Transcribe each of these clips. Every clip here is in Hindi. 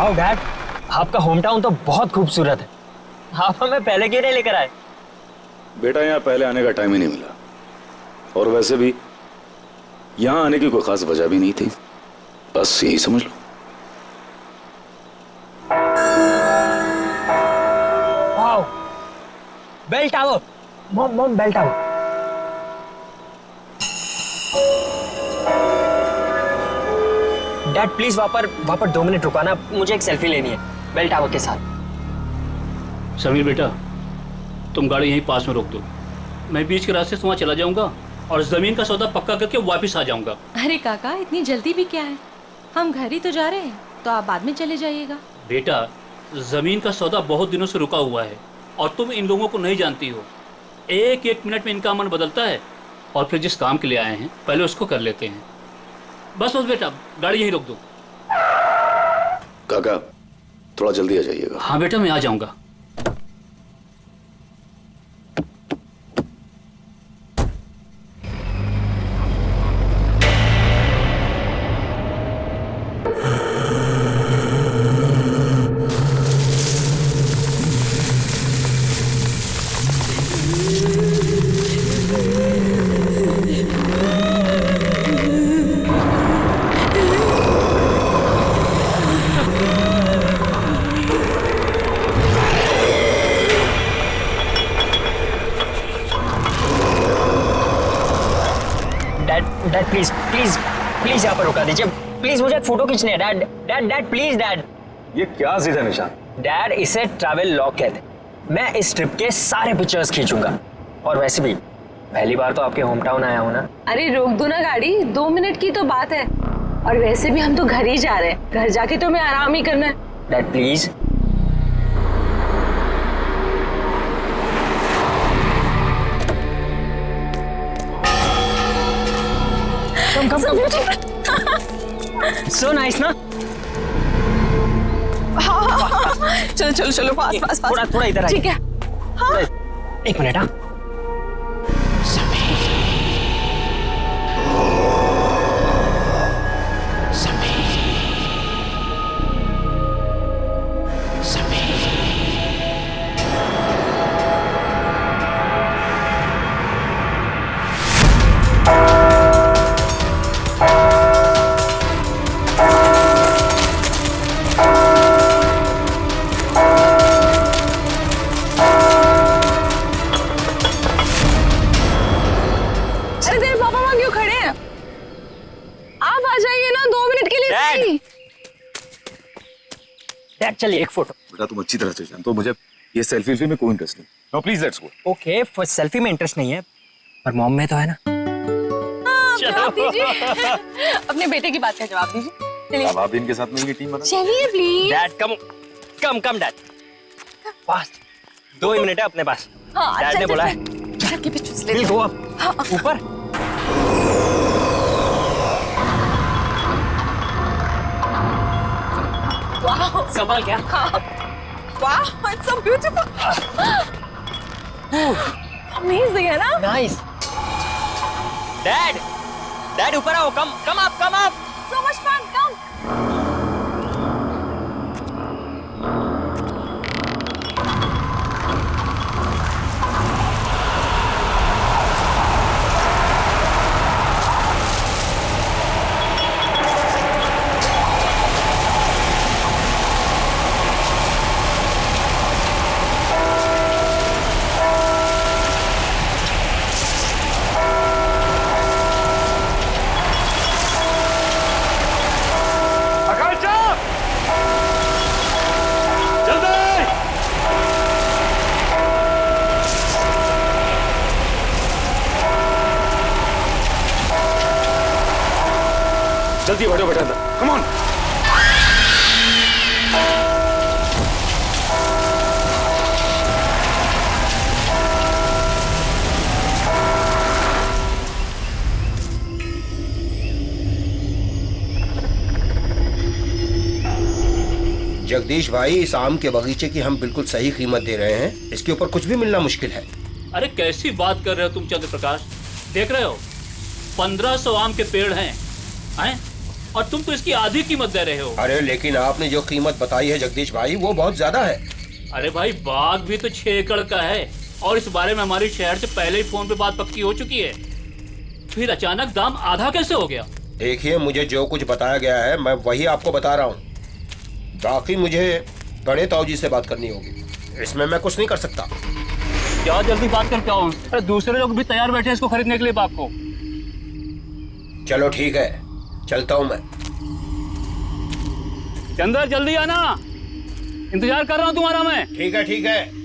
वाओ डैड, आपका होम टाउन तो बहुत खूबसूरत है। आप हमें पहले क्यों नहीं लेकर आए? बेटा यहाँ पहले आने का टाइम ही नहीं मिला, और वैसे भी यहाँ आने की कोई खास वजह भी नहीं थी, बस यही समझ लो। Wow, bell tower. Mom mom, bell tower. Dad please वहां पर 2 मिनट रुकाना, मुझे एक सेल्फी लेनी है बेल टावर के साथ। समीर बेटा, तुम गाड़ी यहीं पास में रोक दो, मैं बीच के रास्ते से वहाँ चला जाऊंगा और जमीन का सौदा पक्का करके वापस आ जाऊंगा। अरे काका, इतनी जल्दी भी क्या है, हम घर ही तो जा रहे हैं, तो आप बाद में चले जाइएगा। बेटा, जमीन का सौदा बहुत दिनों से रुका हुआ है और तुम इन लोगों को नहीं जानती हो। एक एक मिनट में इनका मन बदलता है, और फिर जिस काम के लिए आए हैं पहले उसको कर लेते हैं। बस बस बेटा, गाड़ी यहीं रोक दो। काका थोड़ा जल्दी आ जाइएगा। हाँ बेटा, मैं आ जाऊंगा। डैड प्लीज प्लीज प्लीज यहाँ पर रुका दीजिए प्लीज, मुझे एक फोटो खींचनी है। Dad dad dad please dad. ये क्या जिद है निशान? डैड, इसे ट्रैवल लॉग कहते हैं। मैं इस ट्रिप के सारे पिक्चर्स खींचूंगा, और वैसे भी पहली बार तो आपके होम टाउन आया हूँ ना। अरे रोक दो ना गाड़ी, 2 मिनट की तो बात है, और वैसे भी हम तो घर ही जा रहे हैं, घर जाके तो हमें आराम ही करना है। Dad please. Come come come. So nice ना? चलो चलो चलो, पास पास पास। थोड़ा थोड़ा इधर आइए। ठीक है। हाँ। एक मिनट। हाँ, चलिए एक फोटो। बेटा तुम अच्छी तरह से जानते हो मुझे ये सेल्फी में कोई इंटरेस्ट नहीं। No please let's go. Okay, for selfie में इंटरेस्ट नहीं है, पर मॉम में तो है ना। जवाब दीजिए। अपने बेटे की बात का जवाब दीजिए। चलिए। अब आप इनके साथ मिलकर टीम बना। चलिए please. Dad come come come dad, pass 2 he minute है अपने पास। डैड ने बोला है। के पीछे विल गो अप, ऊपर। संभाल क्या? वाह, इट्स सो ब्यूटीफुल। अमेजिंग है ना? नाइस। डैड डैड ऊपर आओ, come come up, come up. So much fun, come. जल्दी बैठो बेटा, कम ऑन। जगदीश भाई, इस आम के बगीचे की हम बिल्कुल सही कीमत दे रहे हैं, इसके ऊपर कुछ भी मिलना मुश्किल है। अरे कैसी बात कर रहे हो तुम चंद्र प्रकाश, देख रहे हो 1500 आम के पेड़ हैं, और तुम तो इसकी आधी कीमत दे रहे हो। अरे लेकिन आपने जो कीमत बताई है जगदीश भाई वो बहुत ज्यादा है। अरे भाई बाग भी तो 6 एकड़ का है और इस बारे में हमारे शहर से पहले ही फोन पे बात पक्की हो चुकी है, फिर अचानक दाम आधा कैसे हो गया? देखिए मुझे जो कुछ बताया गया है मैं वही आपको बता रहा हूँ, बाकी मुझे बड़े ताऊजी से बात करनी होगी, इसमें मैं कुछ नहीं कर सकता। क्या जल्दी बात करके आओ, अरे दूसरे लोग भी तैयार बैठे हैं इसको खरीदने के लिए बाग को। चलो ठीक है, चलता हूँ मैं। चंदर जल्दी आना, इंतजार कर रहा हूँ तुम्हारा मैं। ठीक है ठीक है।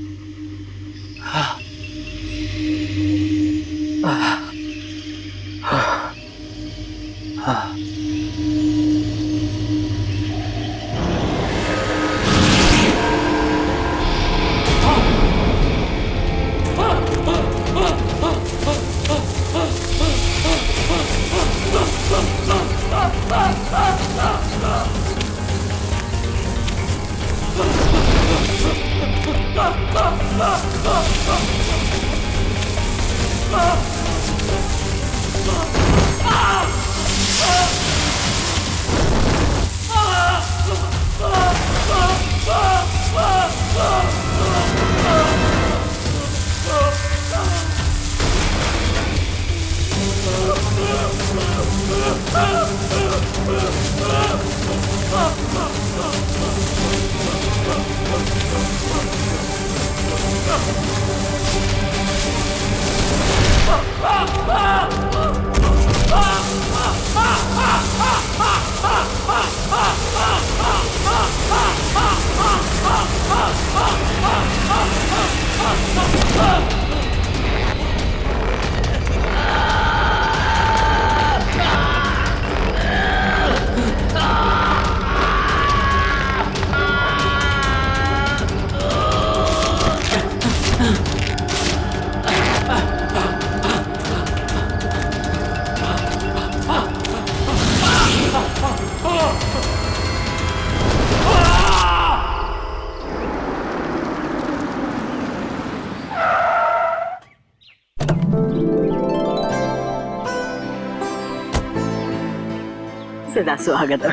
सदा स्वागत।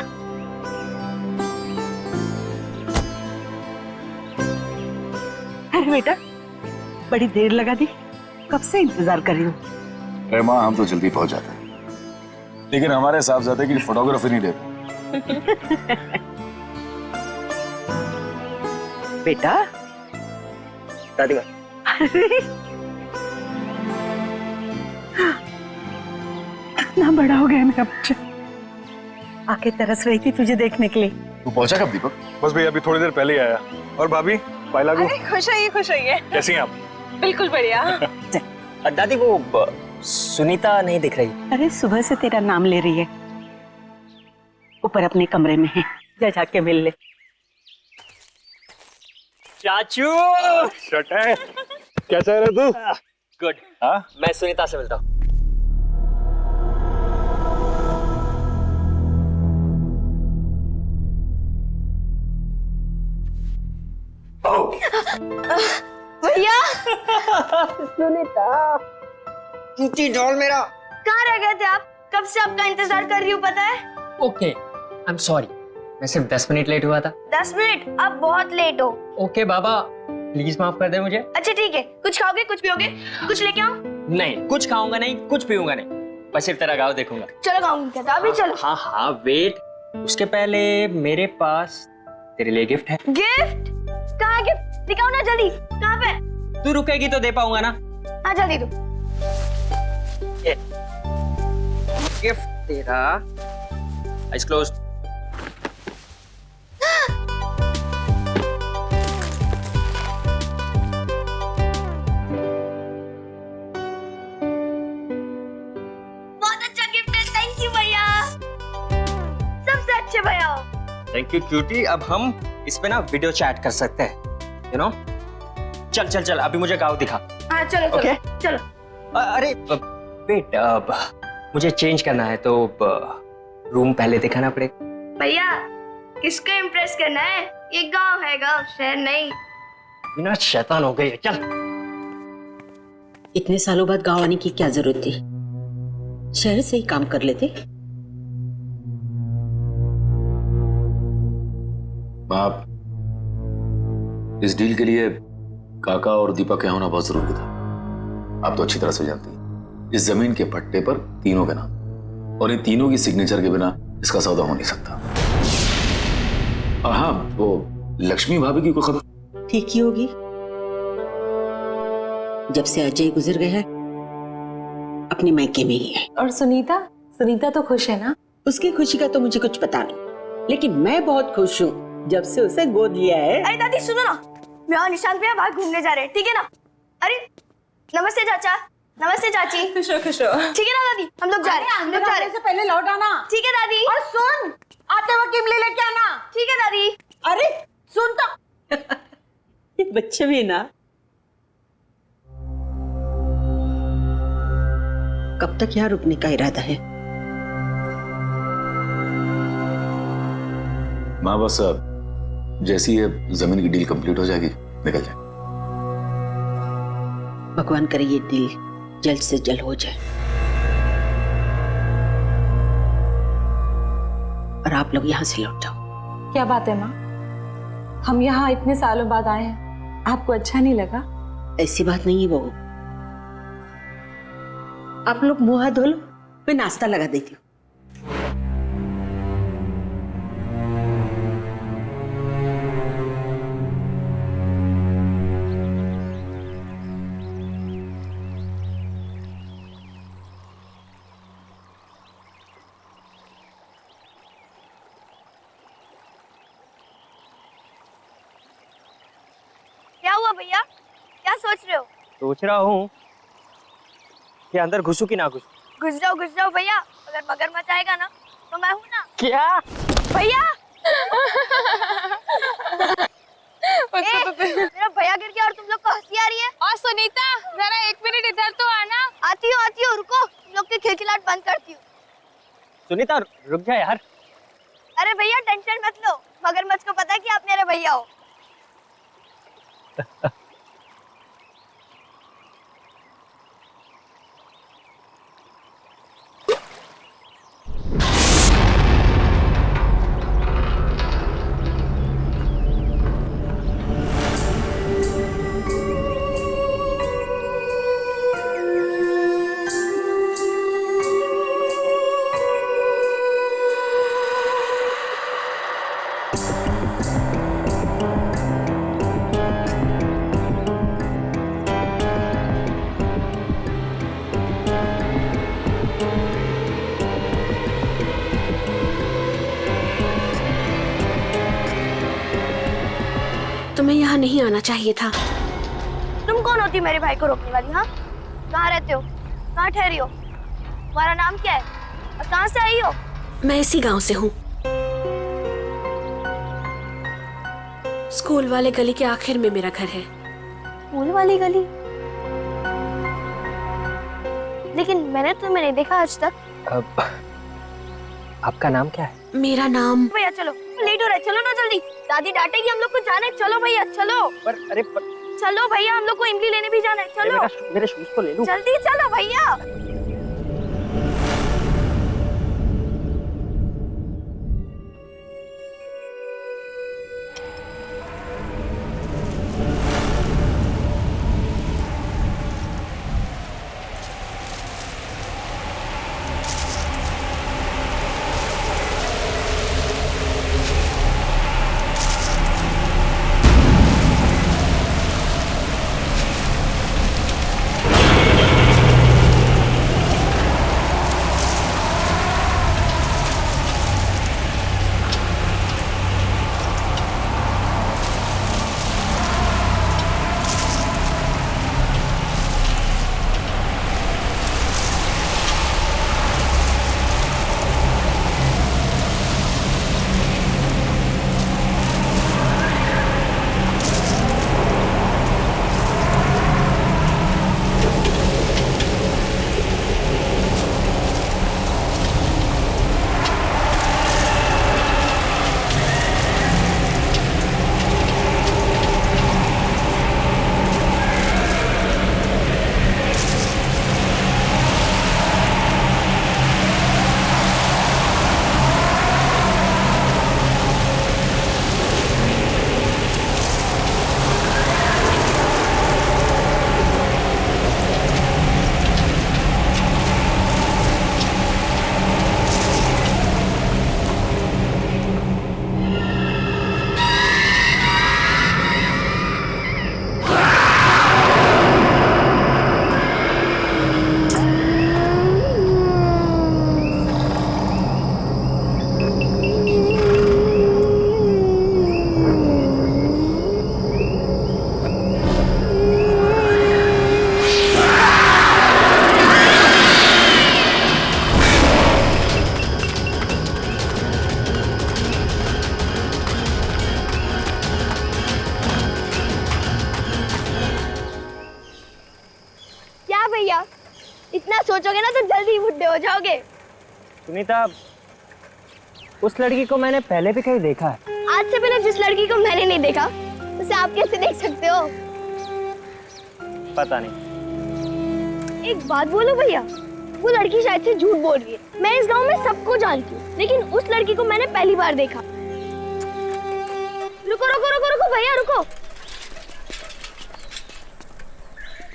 अरे बेटा बड़ी देर लगा दी, कब से इंतजार कर रही हूँ। अरे माँ हम तो जल्दी पहुंच जाते हैं, लेकिन हमारे साहबजादे की फोटोग्राफी नहीं देते। बेटा दादी अरे कितना बड़ा हो गया मेरा बच्चा, आके तरस रही थी तुझे देखने के लिए। तू पहुंचा कब दीपक? बस भैया अभी थोड़ी देर पहले ही आया। और भाभी पाई लागू, खुश है। कैसी हैं आप? बिल्कुल बढ़िया। दादी वो सुनीता नहीं दिख रही। अरे सुबह से तेरा नाम ले रही है, ऊपर अपने कमरे में है, जा जाके मिल ले। चाचू शट है, क्या चाह रहे तू? गुड। हाँ मैं सुनीता से मिलता हूँ। भैया सुनीता नीचे डॉल मेरा कहाँ रह गए थे आप? कब से आपका इंतजार कर रही हूँ पता है। ओके आई एम सॉरी, मैं सिर्फ 10 मिनट लेट हुआ था। 10 मिनट? आप बहुत लेट हो। ओके बाबा प्लीज माफ कर दे मुझे। अच्छा ठीक है, कुछ खाओगे कुछ पियोगे? कुछ लेके आओ? नहीं कुछ खाऊंगा नहीं, कुछ पीऊंगा नहीं, बस सिर्फ तेरा गाँव देखूंगा। चलो खाऊंगी क्या? अभी चलो। हाँ हाँ वेट, उसके पहले मेरे पास तेरे लिए गिफ्ट है। गिफ्ट? कहाँ गिफ्ट? दिखाओ ना जल्दी, कहाँ पे? तू रुकेगी तो दे पाऊंगा ना। हाँ जल्दी दो। गिफ्ट तेरा, आइज क्लोज्ड। बहुत अच्छा गिफ्ट है, थैंक यू भैया, सबसे अच्छे भैया। Thank you cutie. अब हम इस पे ना वीडियो चैट कर सकते हैं, यू नो। चल चल चल अभी मुझे गाँव दिखा। हाँ चलो चलो Okay. चलो। अरे वेट, मुझे चेंज करना है तो रूम पहले दिखाना पड़ेगा। भैया किसको इम्प्रेस करना है? ये गांव है, गांव शहर नहीं। बिना शैतान हो गई है, चल। इतने सालों बाद गांव आने की क्या जरूरत थी, शहर से ही काम कर लेते। आप इस डील के लिए काका और दीपक के होना बहुत जरूरी था। आप तो अच्छी तरह से जानती हैं इस जमीन के पट्टे पर तीनों के नाम और इन तीनों की सिग्नेचर के बिना इसका सौदा हो नहीं सकता। और हाँ, वो लक्ष्मी भाभी की कोई खबर? ठीक ही होगी। जब से अजय गुजर गया है अपने मायके में ही है। और सुनीता सुनीता तो खुश है ना? उसकी खुशी का तो मुझे कुछ पता नहीं, लेकिन मैं बहुत खुश हूँ जब से उसे गोद लिया है। अरे दादी सुनो ना, मैं और निशांत भैया बाहर घूमने जा रहे हैं, ठीक है ना? अरे नमस्ते चाचा, नमस्ते चाची। खुश हो खुश हो। ठीक है ना दादी, हम लोग जा रहे हैं, हम लोग जा रहे हैं। पहले लौट आना। ठीक है दादी। और सुन, आते वक्त इमली लेके आना। ठीक है दादी। अरे सुन तो ये बच्चे भी ना कब तक यहाँ रुकने का इरादा है? माँ बस जैसी ये जमीन की डील कंप्लीट हो जाएगी निकल जाए। भगवान करे ये डील जल्द से जल्द हो जाए और आप लोग यहाँ से लौट जाओ। क्या बात है माँ, हम यहाँ इतने सालों बाद आए हैं, आपको अच्छा नहीं लगा? ऐसी बात नहीं है बहू, आप लोग मुंह हाथ धो लो, मैं नाश्ता लगा देती हूँ। क्या हुआ भैया, क्या सोच रहे हो? सोच रहा हूँ कि अंदर घुसूं कि ना घुसूं। घुस जाओ भैया, अगर मगरमच्छ आएगा ना तो मैं हूँ ना। क्या भैया मेरा भैया गिर गया और तुम लोग को हंसी आ रही है। और सुनीता जरा 1 मिनट इधर तो आना। आती हूँ रुको, तुम लोग की खिलखिलाहट बंद करती हूँ। सुनीता रुक जा यार। अरे भैया टेंशन मत लो, मगरमच्छ को पता है कि आप मेरे भैया हो। तुम्हें यहाँ नहीं आना चाहिए था। तुम कौन होती मेरे भाई को रोकने वाली? हाँ, कहाँ रहते हो, कहाँ ठहरी हो, तुम्हारा नाम क्या है और कहाँ से आई हो? मैं इसी गांव से हूँ। स्कूल वाले गली के आखिर में मेरा घर है। स्कूल वाली गली? लेकिन मैंने तुम्हें नहीं देखा आज तक। आपका नाम क्या है? मेरा नाम। भैया चलो, लेट हो रहा है, चलो ना जल्दी, दादी डांटेगी हम लोग को। जाने चलो भैया, चलो। चलो भैया, हम लोग को इमली लेने भी जाना है, चलो। मेरे शूज तो ले लूं। जल्दी चलो भैया। ना तो जल्दी बुढ़े हो जाओगे। सुनीता, उस लड़की को मैंने पहले भी कहीं देखा है। आज से पहले जिस लड़की को मैंने नहीं देखा उसे आप कैसे देख सकते हो? पता नहीं। एक बात बोलो भैया, वो लड़की शायद से झूठ बोल रही है। मैं इस गांव में सबको जानती हूँ, लेकिन उस लड़की को मैंने पहली बार देखा। रुको रुको रुको रुको भैया रुको।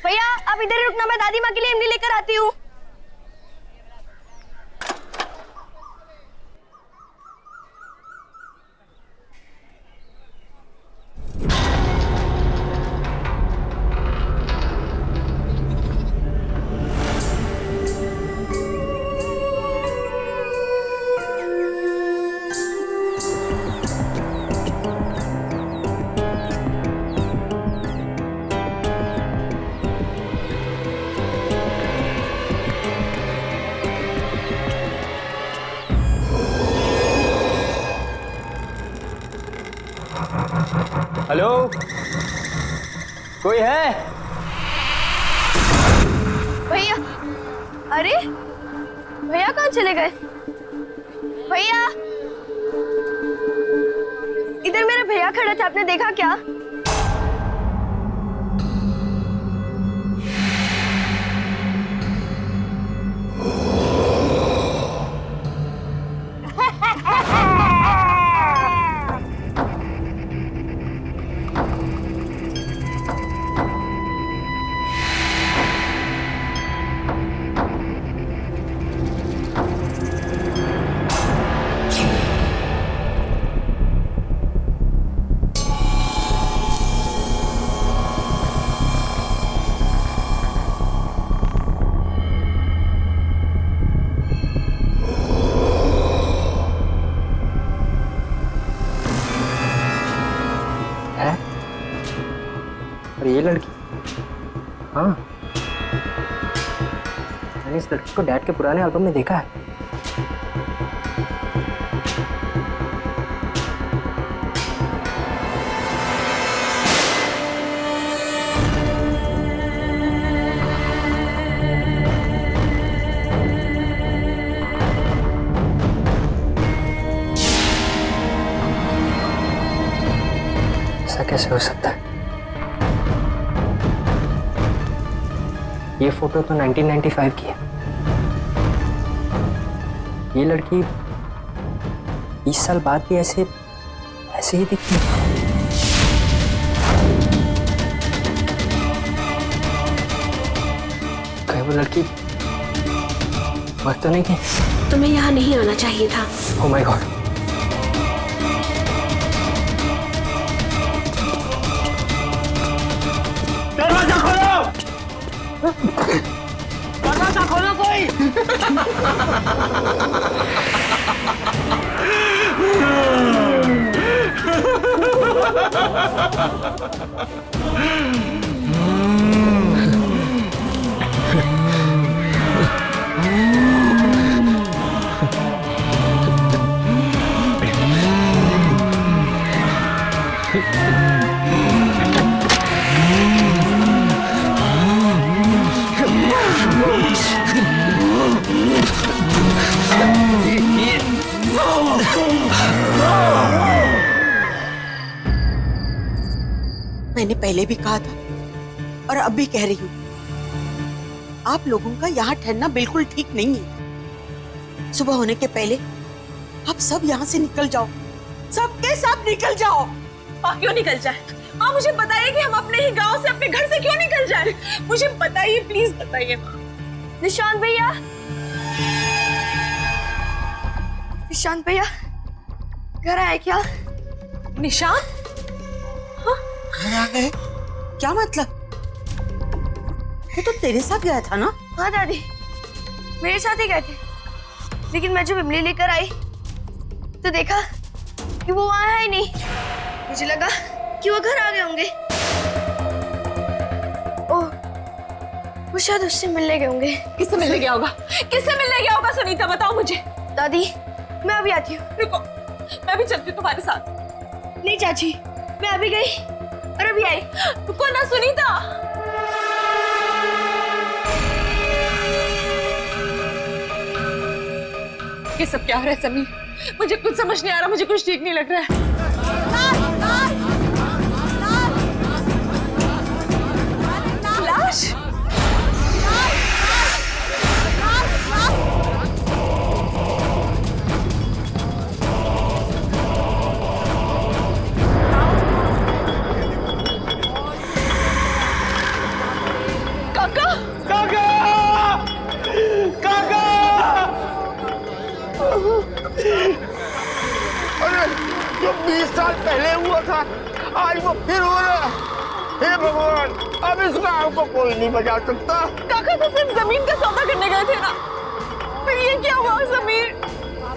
भैया आप इधर ही रुकना, मैं दादी माँ के लिए इमली लेकर आती हूँ। हेलो, कोई है? भैया, अरे भैया कहाँ चले गए? भैया, इधर मेरे भैया खड़े थे, आपने देखा क्या? और ये लड़की? हाँ, मैंने इस लड़की को डैड के पुराने एल्बम में देखा है। ऐसा कैसे हो सकता है? ये फोटो तो 1995 की है। ये लड़की 20 साल बाद भी ऐसे ही दिखती है। कहीं वो लड़की मर तो नहीं गई? तुम्हें यहाँ नहीं आना चाहिए था। Oh my God. दरवाजा खोलो! दरवाजा खोलो कोई! मैंने पहले भी कहा था और अब भी कह रही हूँ, आप लोगों का यहाँ ठहरना बिल्कुल ठीक नहीं है। सुबह होने के पहले आप सब यहाँ से निकल जाओ, सबके सब निकल जाओ। माँ क्यों निकल जाए? माँ मुझे बताइए कि हम अपने ही गांव से, अपने घर से क्यों निकल जाए? मुझे बताइए, प्लीज बताइए माँ। निशांत भैया, निशांत भैया घर आए क्या? निशांत? घर आ गए? क्या मतलब? वो तो तेरे साथ गया था ना? हाँ दादी, मेरे साथ ही गए थे, लेकिन मैं जब इमली लेकर आई तो देखा कि वो वहां है ही नहीं। मुझे लगा कि वो घर आ गए होंगे। ओह, वो शायद उससे मिलने गए होंगे। किससे मिलने गया होगा? किससे मिलने गया होगा? सुनीता बताओ मुझे। दादी मैं अभी आती हूँ। रुको, मैं भी चलती हूँ तुम्हारे साथ। नहीं चाची, मैं अभी गई और अभी आई। रुको ना सुनीता। ये सब क्या हो रहा है समीर? मुझे कुछ समझ नहीं आ रहा, मुझे कुछ ठीक नहीं लग रहा है। लाश? काका! काका! काका! अरे जो 20 साल पहले हुआ था आज वो फिर हो रहा है। हे भगवान, अब इस गांव को कोई नहीं बचा सकता। काका तो सिर्फ जमीन का सौदा करने गए थे ना, फिर ये क्या हुआ समीर?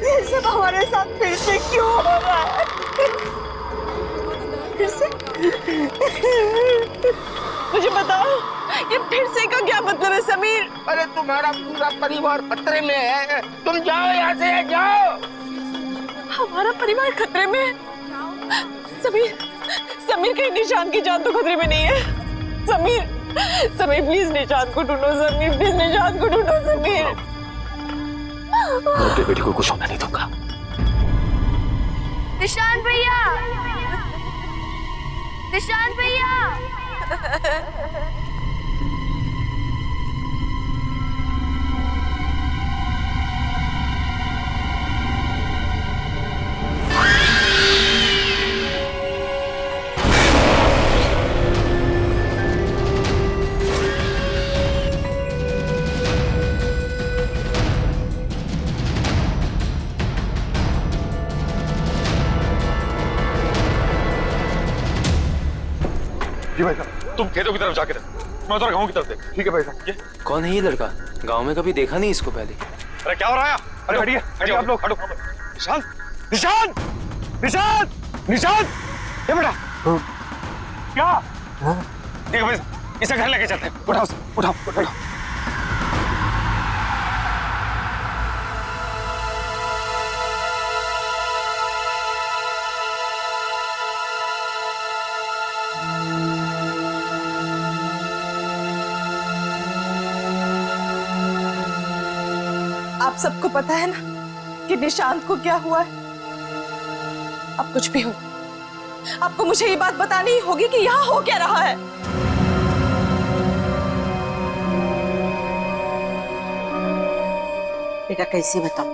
ये सब हमारे साथ फिर से क्यों हो रहा है? फिर से? मुझे बताओ, ये फिर से का क्या मतलब है समीर? अरे तुम्हारा पूरा परिवार खतरे में है, तुम जाओ यहाँ से, जाओ। हमारा परिवार खतरे में है? समीर, समीर कहीं निशान की जान तो खतरे में नहीं है? समीर, समीर प्लीज निशान को ढूंढो, समीर प्लीज निशान को ढूंढो, समीर। मैं अपनी बेटी को कुछ होने नहीं दूंगा। निशान भैया, निशान भैया। जी भाई साहब, तुम खेतों की तरफ जाके रहो, मैं उधर गाँव की तरफ देख। ठीक है भाई साहब। ये कौन है ये लड़का? गांव में कभी देखा नहीं इसको पहले। अरे क्या हो रहा है? अरे हटिए, हटिए आप लोग, हटो। निशान, निशान, निशान, निशान, ये बेटा क्या? देखो भाई, इसे घर लेके चलते हैं। उठाओ, उठाओ, उठाओ। आप सबको पता है ना कि निशांत को क्या हुआ है? अब कुछ भी हो, आपको मुझे ये बात बतानी ही होगी कि यहाँ हो क्या रहा है। बेटा कैसे बताऊं?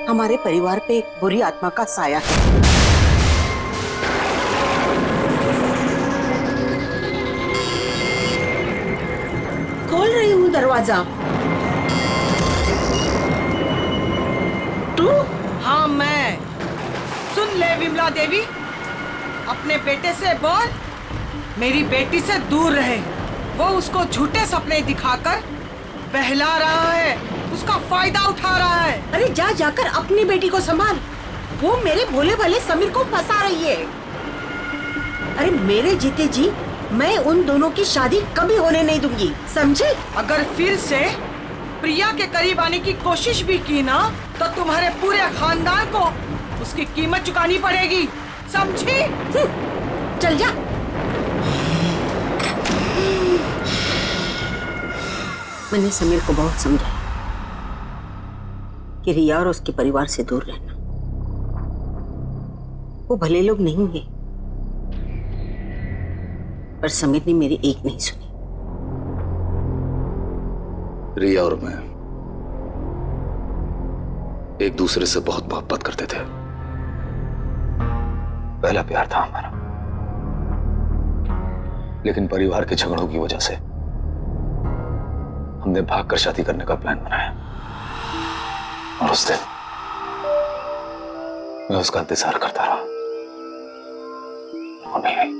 हमारे परिवार पे एक बुरी आत्मा का साया है। खोल रही हूँ दरवाजा। तू? हाँ मैं। सुन ले विमला देवी, अपने बेटे से बोल मेरी बेटी से दूर रहे। वो उसको झूठे सपने दिखाकर बहला रहा है, उसका फायदा उठा रहा है। अरे जा जाकर अपनी बेटी को संभाल, वो मेरे भोले भाले समीर को फंसा रही है। अरे मेरे जीते जी मैं उन दोनों की शादी कभी होने नहीं दूंगी, समझे? अगर फिर से प्रिया के करीब आने की कोशिश भी की ना तो तुम्हारे पूरे खानदान को उसकी कीमत चुकानी पड़ेगी, समझी? चल जा। मैंने समीर को बहुत समझाया कि रिया और उसके परिवार से दूर रहना। वो भले लोग नहीं है, पर समीर ने मेरी एक नहीं सुनी। रिया और मैं एक दूसरे से बहुत मोहब्बत करते थे। पहला प्यार था हमारा, लेकिन परिवार के झगड़ों की वजह से हमने भागकर शादी करने का प्लान बनाया। और उस दिन मैं उसका इंतजार करता रहा, वो नहीं आई।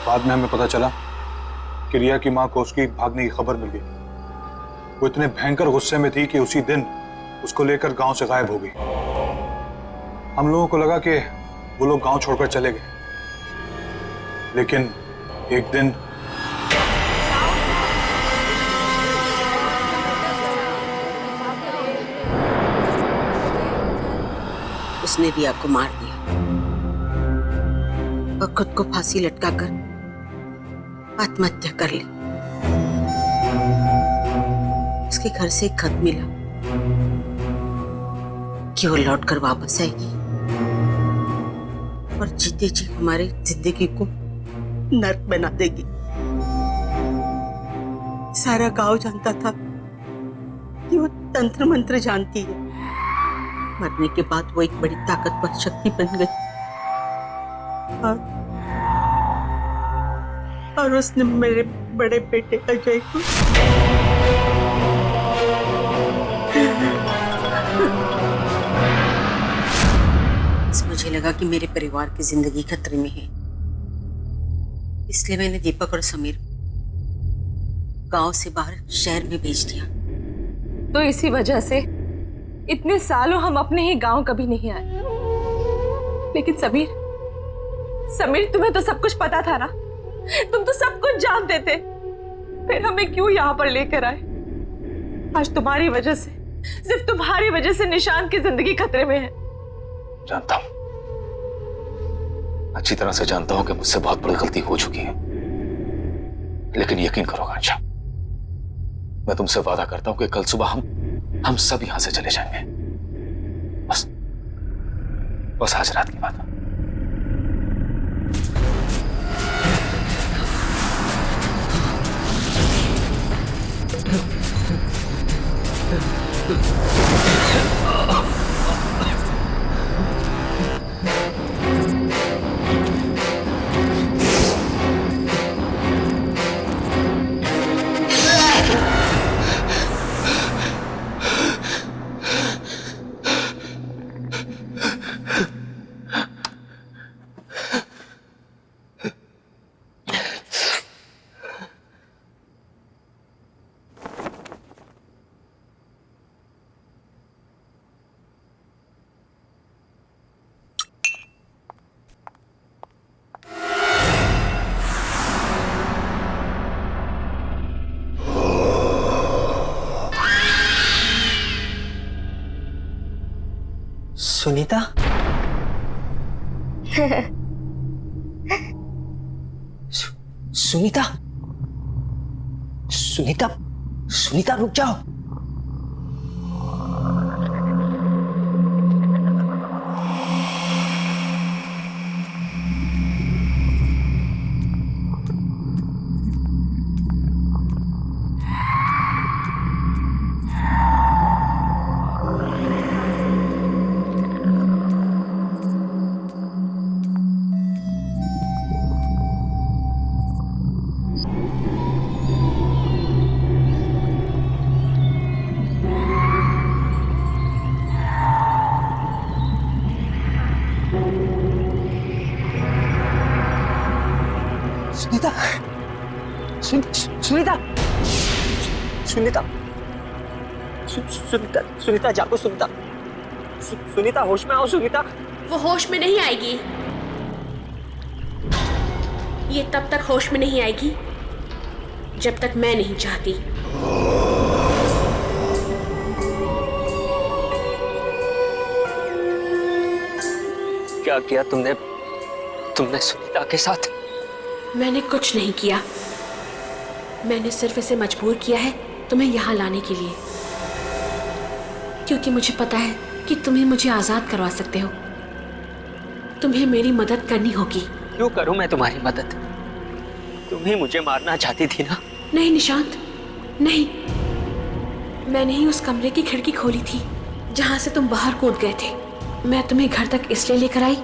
बाद में हमें पता चला कि रिया की मां को उसकी भागने की खबर मिल गई। वो इतने भयंकर गुस्से में थी कि उसी दिन उसको लेकर गांव से गायब हो गई। हम लोगों को लगा कि वो लोग गांव छोड़कर चले गए, लेकिन एक दिन उसने रिया को मार दिया और खुद को फांसी लटकाकर आत्महत्या कर ली। उसके घर से एक खत मिला कि वो लौट कर वापस आएगी और जीते जी हमारे जिंदगी को नर्क बना देगी। सारा गांव जानता था कि वो तंत्र मंत्र जानती है। मरने के बाद वो एक बड़ी ताकतवर शक्ति बन गई और उसने मेरे बड़े बेटे अजय को मुझे लगा कि मेरे परिवार की जिंदगी खतरे में है, इसलिए मैंने दीपक और समीर गांव से बाहर शहर में भेज दिया। तो इसी वजह से इतने सालों हम अपने ही गांव कभी नहीं आए। लेकिन समीर तुम्हें तो सब कुछ पता था ना, तुम तो सब कुछ जानते थे, फिर हमें क्यों यहाँ पर लेकर आए? आज तुम्हारी वजह से, सिर्फ तुम्हारी वजह से निशांत की जिंदगी खतरे में है। जानता हूं, अच्छी तरह से जानता हूं कि मुझसे बहुत बड़ी गलती हो चुकी है, लेकिन यकीन करो आकांक्षा, मैं तुमसे वादा करता हूं कि कल सुबह हम सब यहां से चले जाएंगे। बस आज रात की बात है। सुनीता? सुनीता? सुनीता? सुनीता रुक जाओ। सुनीता, सुनीता, सुनीता, सुनीता, सुनीता जागो, सुनीता, सुनीता होश में आओ, सुनीता। वो होश में नहीं आएगी, ये तब तक होश में नहीं आएगी जब तक मैं नहीं चाहती। क्या किया तुमने सुनीता के साथ? मैंने कुछ नहीं किया, मैंने सिर्फ इसे मजबूर किया है तुम्हें यहाँ लाने के लिए, क्योंकि मुझे पता है कि तुम ही मुझे आजाद करवा सकते हो। तुम्हें मेरी मदद करनी होगी। क्यों करूं मैं तुम्हारी मदद? तुम ही मुझे मारना चाहती थी ना? नहीं निशांत, नहीं, मैंने ही उस कमरे की खिड़की खोली थी जहां से तुम बाहर कूद गए थे। मैं तुम्हें घर तक इसलिए लेकर आई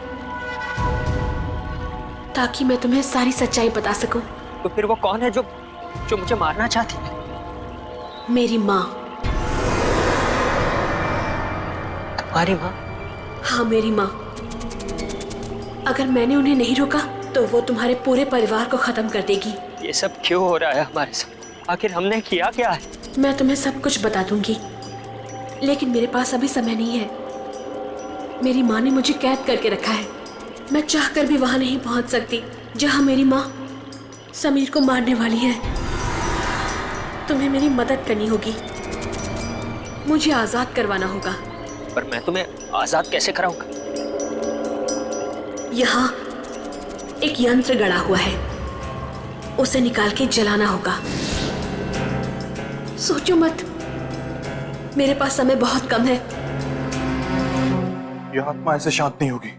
ताकि मैं तुम्हें सारी सच्चाई बता सकूं। तो फिर वो कौन है जो मुझे मारना चाहती है? मेरी माँ। तुम्हारी माँ? हाँ, मेरी माँ। अगर मैंने उन्हें नहीं रोका तो वो तुम्हारे पूरे परिवार को खत्म कर देगी। ये सब क्यों हो रहा है हमारे साथ? आखिर हमने किया क्या है? मैं तुम्हें सब कुछ बता दूंगी, लेकिन मेरे पास अभी समय नहीं है। मेरी माँ ने मुझे कैद करके रखा है, मैं चाहकर भी वहां नहीं पहुंच सकती जहां मेरी माँ समीर को मारने वाली है। तुम्हें मेरी मदद करनी होगी, मुझे आजाद करवाना होगा। पर मैं तुम्हें आजाद कैसे कराऊंगा? यहाँ एक यंत्र गड़ा हुआ है, उसे निकाल के जलाना होगा। सोचो मत, मेरे पास समय बहुत कम है। यह आत्मा ऐसे शांत नहीं होगी।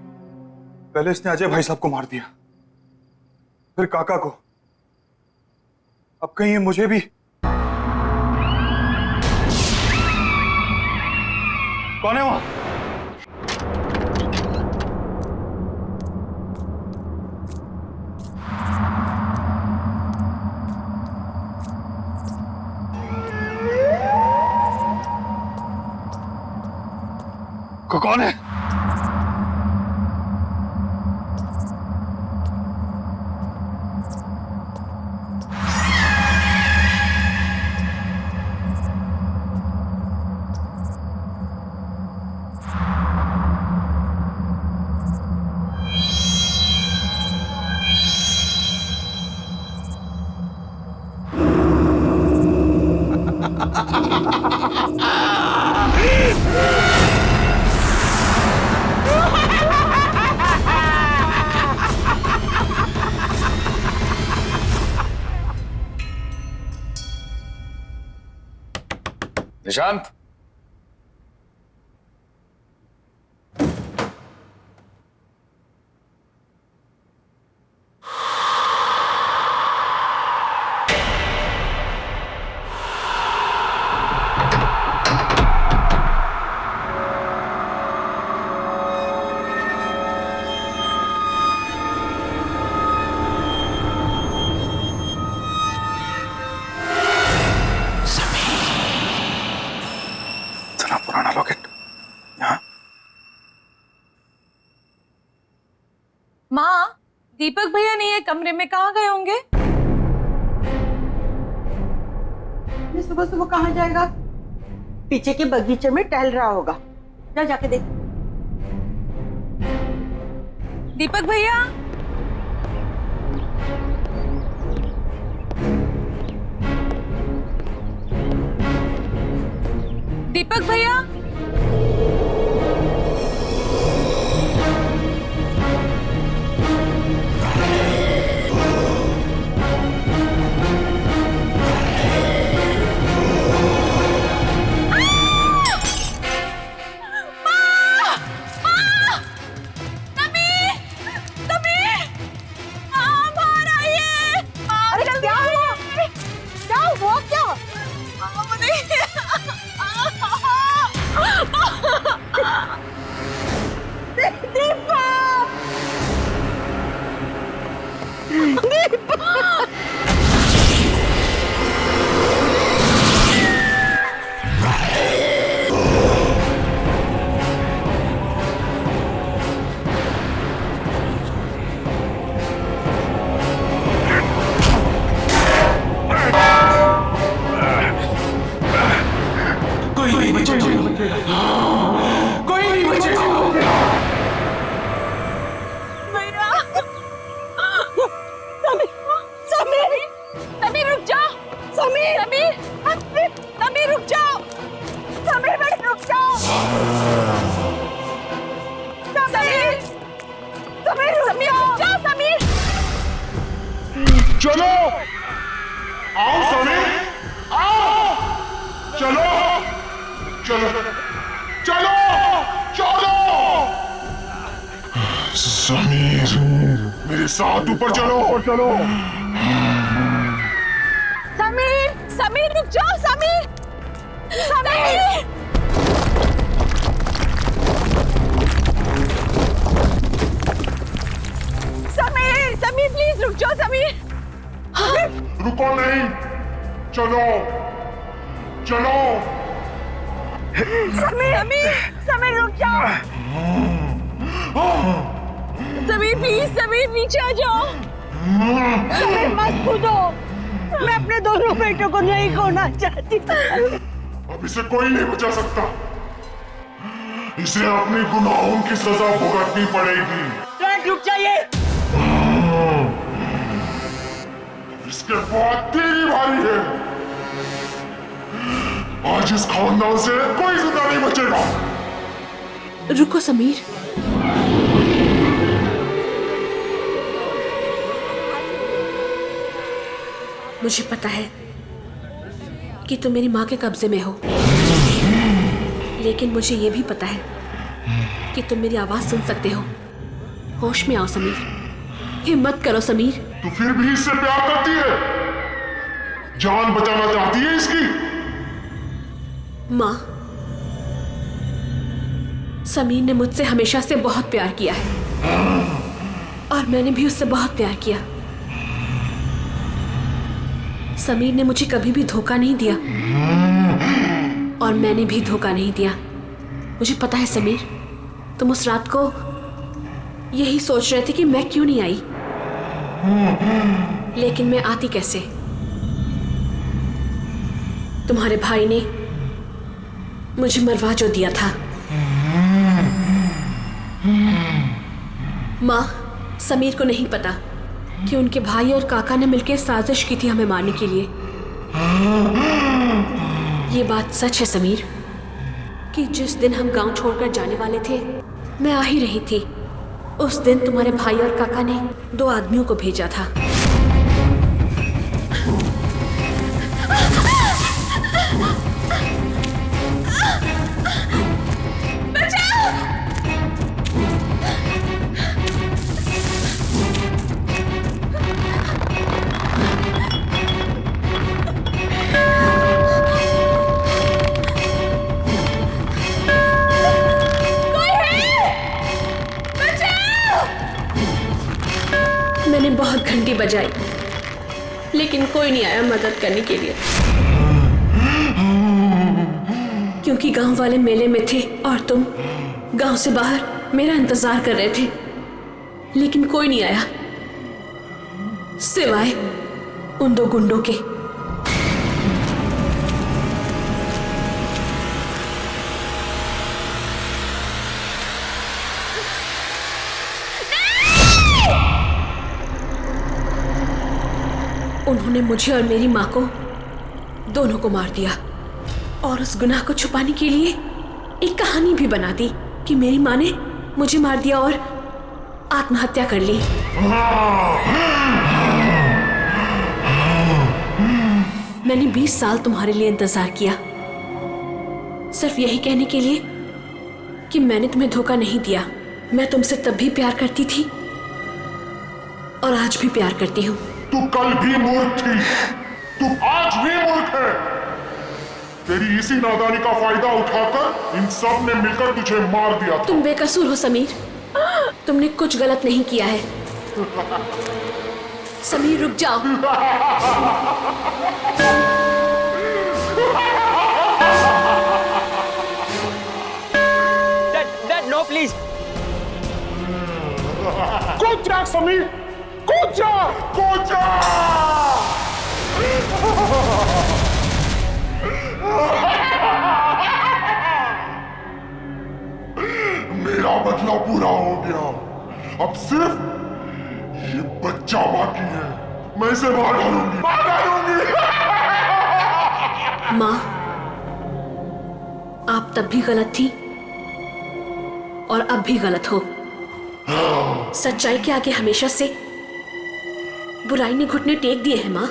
पहले इसने अजय भाई साहब को मार दिया, फिर काका को, अब कहीं ये मुझे भी। कौन है वहां? कौन है? निशांत, पुराना लॉकेट यहाँ। माँ, दीपक भैया नहीं है कमरे में, कहाँ गए होंगे? ये सुबह सुबह कहाँ जाएगा? पीछे के बगीचे में टहल रहा होगा, जा जाके देख। दीपक भैया, दीपक भैया, चलो आओ समीर, आओ, चलो चलो चलो चलो समीर, मेरे साथ ऊपर चलो चलो। समीर, समीर रुक जाओ, समीर, समीर, समीर, समीर प्लीज रुक जाओ, समीर। रुको नहीं, चलो चलो। समीर, समीर, समीर रुक जाओ। समीर प्लीज, समीर नीचे आ जाओ। समीर मत कूदो, मैं अपने दोनों बेटों को नहीं खोना चाहती। अब इसे कोई नहीं बचा सकता, इसे अपने गुनाहों की सजा भुगतनी पड़ेगी। रुक जाइए। इसके बाद तेरी बारी है। आज इस खानदान से कोई जिंदा नहीं बचेगा। रुको समीर, मुझे पता है कि तुम मेरी माँ के कब्जे में हो। लेकिन मुझे ये भी पता है कि तुम मेरी आवाज सुन सकते हो। होश में आओ समीर, हिम्मत करो समीर। तू फिर भी इससे प्यार करती है? जान बचाना चाहती है इसकी? माँ, समीर ने मुझसे हमेशा से बहुत प्यार किया है और मैंने भी उससे बहुत प्यार किया। समीर ने मुझे कभी भी धोखा नहीं दिया और मैंने भी धोखा नहीं दिया। मुझे पता है समीर, तुम उस रात को यही सोच रहे थे कि मैं क्यों नहीं आई, लेकिन मैं आती कैसे? तुम्हारे भाई ने मुझे मरवा जो दिया था। माँ, समीर को नहीं पता कि उनके भाई और काका ने मिलकर साजिश की थी हमें मारने के लिए। ये बात सच है समीर कि जिस दिन हम गांव छोड़कर जाने वाले थे, मैं आ ही रही थी। उस दिन तुम्हारे भाई और काका ने 2 आदमियों को भेजा था। मैंने बहुत घंटी बजाई, लेकिन कोई नहीं आया मदद करने के लिए, क्योंकि गांव वाले मेले में थे और तुम गांव से बाहर मेरा इंतजार कर रहे थे। लेकिन कोई नहीं आया सिवाय उन 2 गुंडों के। उन्होंने मुझे और मेरी माँ को दोनों को मार दिया और उस गुनाह को छुपाने के लिए एक कहानी भी बना दी कि मेरी माँ ने मुझे मार दिया और आत्महत्या कर ली। मैंने 20 साल तुम्हारे लिए इंतजार किया, सिर्फ यही कहने के लिए कि मैंने तुम्हें धोखा नहीं दिया। मैं तुमसे तब भी प्यार करती थी और आज भी प्यार करती हूँ। तू कल भी मूर्ख थी, तू आज भी मूर्ख है। तेरी इसी नादानी का फायदा उठाकर इन सब ने मिलकर तुझे मार दिया था। तुम बेकसूर हो समीर, तुमने कुछ गलत नहीं किया है। समीर रुक जाओ। Dad, no, please. कूद जा समीर, कूद जा, कूद जा। मेरा बदला पूरा हो गया, अब सिर्फ ये बच्चा बाकी है। मैं इसे मार डालूंगी, मार डालूंगी। माँ, आप तब भी गलत थी और अब भी गलत हो। सच्चाई के आगे हमेशा से बुराई ने घुटने टेक दिए हैं माँ।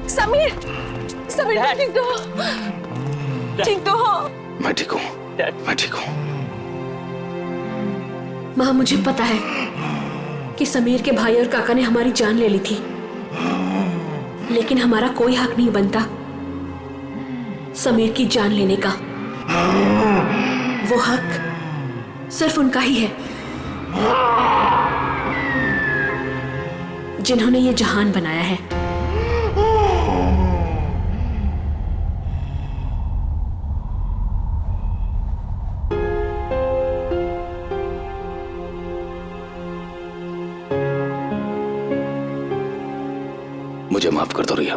समीर, समीर तुम ठीक तो हो? ठीक तो हो? मैं ठीक हूँ, मैं ठीक हूँ। माँ, मुझे पता है कि समीर के भाई और काका ने हमारी जान ले ली थी, लेकिन हमारा कोई हक नहीं बनता समीर की जान लेने का। वो हक सिर्फ उनका ही है जिन्होंने ये जहान बनाया है। मुझे माफ कर दो रिया,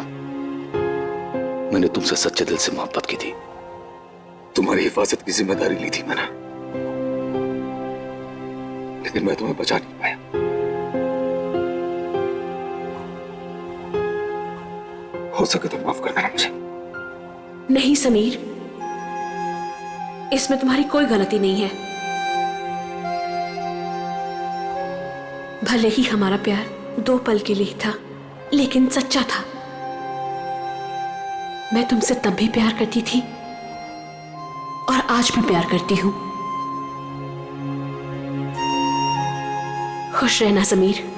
मैंने तुमसे सच्चे दिल से मोहब्बत की थी। तुम्हारी हिफाजत की जिम्मेदारी ली थी मैंने, लेकिन मैं तुम्हें बचा नहीं पाया। हो सके तो माफ कर देना मुझे। नहीं समीर, इसमें तुम्हारी कोई गलती नहीं है। भले ही हमारा प्यार 2 पल के लिए था, लेकिन सच्चा था। मैं तुमसे तब भी प्यार करती थी और आज भी प्यार करती हूं। खुश रहना समीर।